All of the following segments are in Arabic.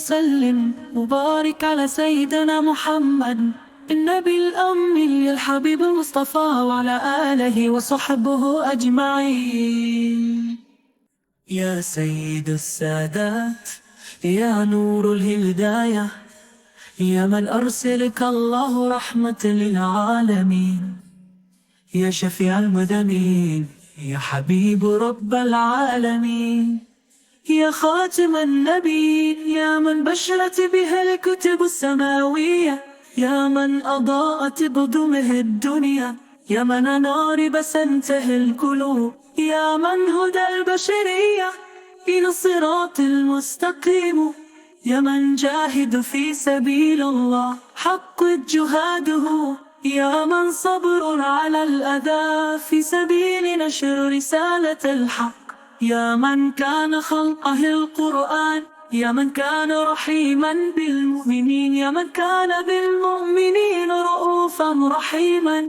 وسلم وبارك على سيدنا محمد النبي الأمي الحبيب المصطفى وعلى آله وصحبه أجمعين. يا سيد السادات، يا نور الهداية، يا من أرسلك الله رحمة للعالمين، يا شفيع المذنبين، يا حبيب رب العالمين، يا خاتم النبيين، يا من بشرت به الكتب السماوية، يا من أضاءت بضمه الدنيا، يا من أنار بسنته القلوب، يا من هدى البشرية إلى الصراط المستقيم، يا من جاهد في سبيل الله حق جهاده، يا من صبر على الأذى في سبيل نشر رسالة الحق، يا من كان خلقه القرآن، يا من كان رحيما بالمؤمنين، يا من كان بالمؤمنين رؤوفا رحيما،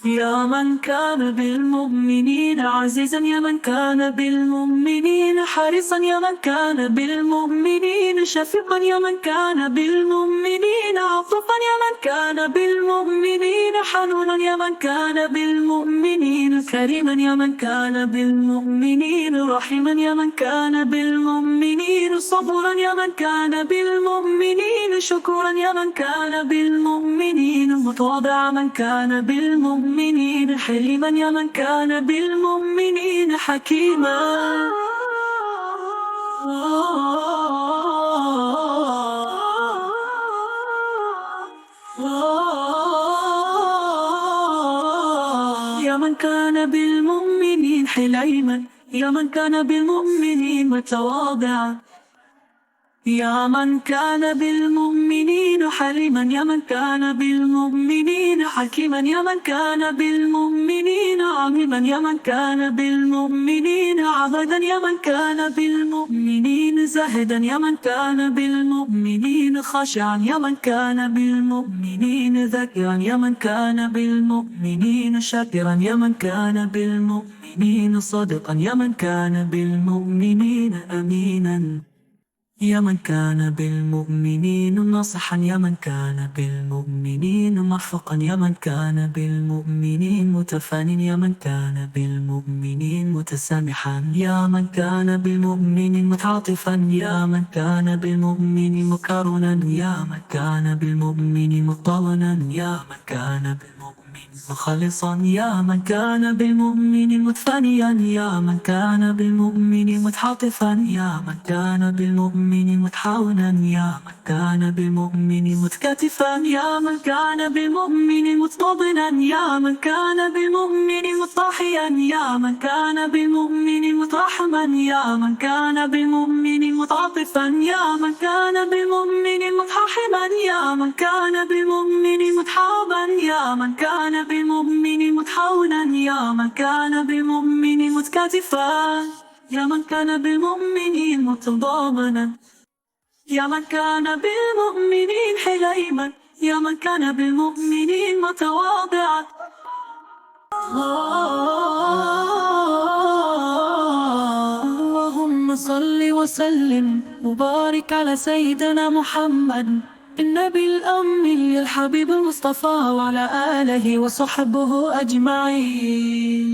يا من كان بالمؤمنين عزيزا، يا من كان بالمؤمنين حريصا، يا من كان بالمؤمنين شفيقا، يا من كان بالمؤمنين عطوفا، يا من كان بالمؤمنين حنونا، يا من كان بالمؤمنين كريما، يا من كان بالمؤمنين رحيما، يا من كان بالمؤمنين صبورا، يا من كان بالمؤمنين شكورا، يا من كان بالمؤمنين متواضعا، من كان بالمؤمنين حليما، يا من كان بالمؤمنين حكيما. يا من كان بالمؤمنين حليما، يا من كان بالمؤمنين متواضعا، يا من كان بالمؤمنين حليما، يا من كان بالمؤمنين حكيما، يا من كان بالمؤمنين عظيما، يا من كان بالمؤمنين عبدا، يا من كان بالمؤمنين زاهدا، يا من كان بالمؤمنين خاشعا، يا من كان بالمؤمنين ذكرا، يا من كان بالمؤمنين شاكرا، يا من كان بالمؤمنين صادقا، يا من كان بالمؤمنين أمينا، يا من كان بالمؤمنين ناصحا، يا من كان بالمؤمنين مرفقا، يا من كان بالمؤمنين متفانٍ، يا من كان بالمؤمنين متسامحا، يا من كان بالمؤمنين متعاطفا، يا من كان بالمؤمنين مكرونا، يا من كان بالمؤمنين مطونا، يا من كان بالمؤمنين مخلصا، يا من كان بالمؤمنين متفانيا، يا من كان بالمؤمنين متعاطفا، يا من كان بالمؤمنين متعاونا، يا من كان بالمؤمنين متكاتفا، يا من كان بالمؤمنين متطابنا، يا من كان بالمؤمنين متضاحيا، يا من كان بالمؤمنين مترحما، يا من كان بالمؤمنين متعاطفا، يا من كان بالمؤمنين متححما، يا من كان بالمؤمنين متحابا، يا من كان بالمؤمنين متحاونا، يا من كان بالمؤمنين متكاتفا، يا من كان بالمؤمنين متضامنا، يا من كان بالمؤمنين حليما، يا من كان بالمؤمنين متواضعا. اللهم صل وسلم وبارك على سيدنا محمد النبي الأمي الحبيب المصطفى وعلى آله وصحبه أجمعين.